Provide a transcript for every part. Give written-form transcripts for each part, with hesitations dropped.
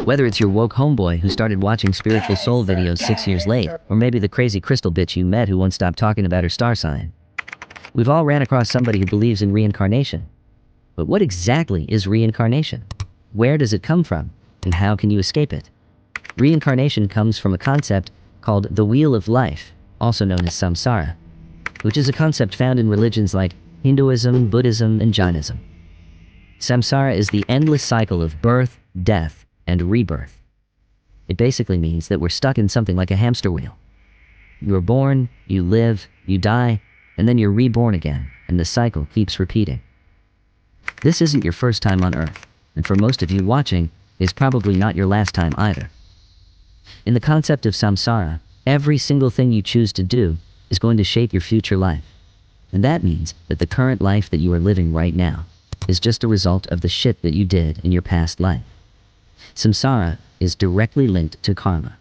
Whether it's your woke homeboy who started watching spiritual soul videos 6 years late, or maybe the crazy crystal bitch you met who won't stop talking about her star sign. We've all ran across somebody who believes in reincarnation. But what exactly is reincarnation? Where does it come from? And how can you escape it? Reincarnation comes from a concept called the Wheel of Life, also known as Samsara, which is a concept found in religions like Hinduism, Buddhism, and Jainism. Samsara is the endless cycle of birth, death, and rebirth. It basically means that we're stuck in something like a hamster wheel. You're born, you live, you die, and then you're reborn again, and the cycle keeps repeating. This isn't your first time on Earth, and for most of you watching, is probably not your last time either. In the concept of samsara, every single thing you choose to do is going to shape your future life. And that means that the current life that you are living right now is just a result of the shit that you did in your past life. Samsara is directly linked to karma.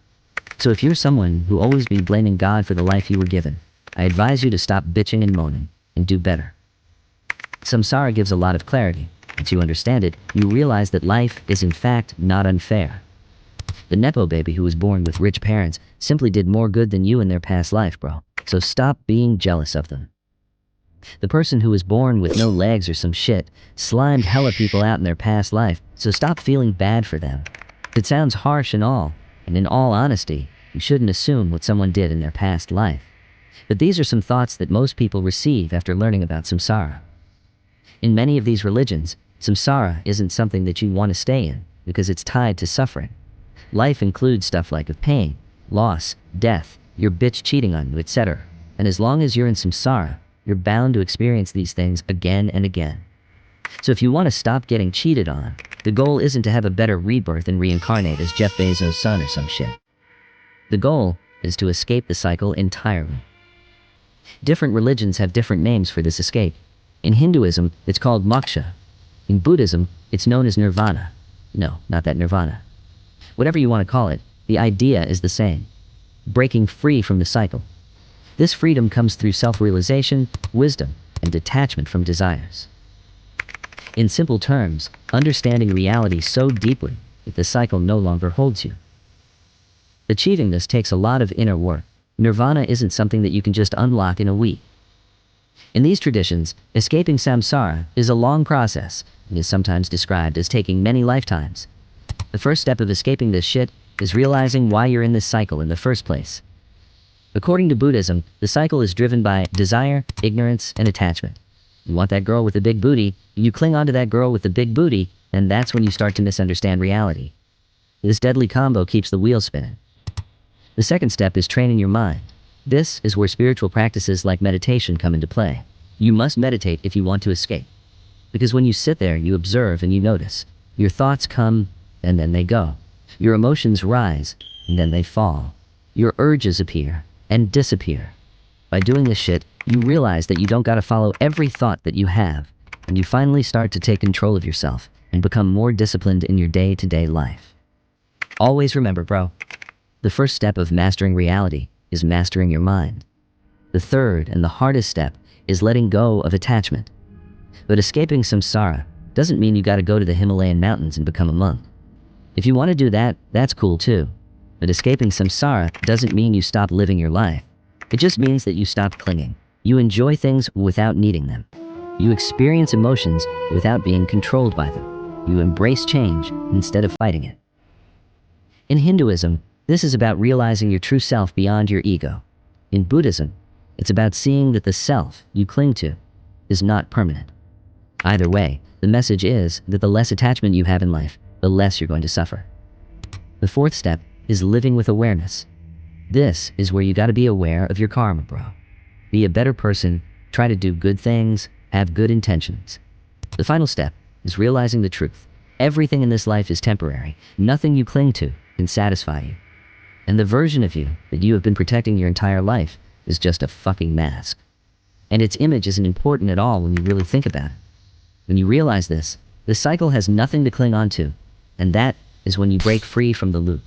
So if you're someone who always be blaming God for the life you were given, I advise you to stop bitching and moaning and do better. Samsara gives a lot of clarity. Once you understand it, you realize that life is in fact not unfair. The Nepo baby who was born with rich parents simply did more good than you in their past life, bro. So stop being jealous of them. The person who was born with no legs or some shit slimed hella people out in their past life, so stop feeling bad for them. It sounds harsh and all, and in all honesty, you shouldn't assume what someone did in their past life. But these are some thoughts that most people receive after learning about samsara. In many of these religions, samsara isn't something that you want to stay in because it's tied to suffering. Life includes stuff like pain, loss, death, your bitch cheating on you, etc. And as long as you're in samsara, you're bound to experience these things again and again. So if you want to stop getting cheated on, the goal isn't to have a better rebirth and reincarnate as Jeff Bezos' son or some shit. The goal is to escape the cycle entirely. Different religions have different names for this escape. In Hinduism, it's called Moksha. In Buddhism, it's known as Nirvana. No, not that Nirvana. Whatever you want to call it, the idea is the same. Breaking free from the cycle. This freedom comes through self-realization, wisdom, and detachment from desires. In simple terms, understanding reality so deeply that the cycle no longer holds you. Achieving this takes a lot of inner work. Nirvana isn't something that you can just unlock in a week. In these traditions, escaping samsara is a long process and is sometimes described as taking many lifetimes. The first step of escaping this shit is realizing why you're in this cycle in the first place. According to Buddhism, the cycle is driven by desire, ignorance, and attachment. You want that girl with the big booty, you cling onto that girl with the big booty, and that's when you start to misunderstand reality. This deadly combo keeps the wheel spinning. The second step is training your mind. This is where spiritual practices like meditation come into play. You must meditate if you want to escape. Because when you sit there, you observe and you notice. Your thoughts come, and then they go. Your emotions rise, and then they fall. Your urges appear and disappear. By doing this shit, you realize that you don't gotta follow every thought that you have, and you finally start to take control of yourself and become more disciplined in your day-to-day life. Always remember, bro, the first step of mastering reality is mastering your mind. The third and the hardest step is letting go of attachment. But escaping samsara doesn't mean you gotta go to the Himalayan mountains and become a monk. If you want to do that, that's cool too. But escaping samsara doesn't mean you stop living your life. It just means that you stop clinging. You enjoy things without needing them. You experience emotions without being controlled by them. You embrace change instead of fighting it. In Hinduism, this is about realizing your true self beyond your ego. In Buddhism, it's about seeing that the self you cling to is not permanent. Either way, the message is that the less attachment you have in life, the less you're going to suffer. The fourth step is living with awareness. This is where you gotta be aware of your karma, bro. Be a better person, try to do good things, have good intentions. The final step is realizing the truth. Everything in this life is temporary. Nothing you cling to can satisfy you. And the version of you that you have been protecting your entire life is just a fucking mask. And its image isn't important at all when you really think about it. When you realize this, the cycle has nothing to cling on to, and that is when you break free from the loop.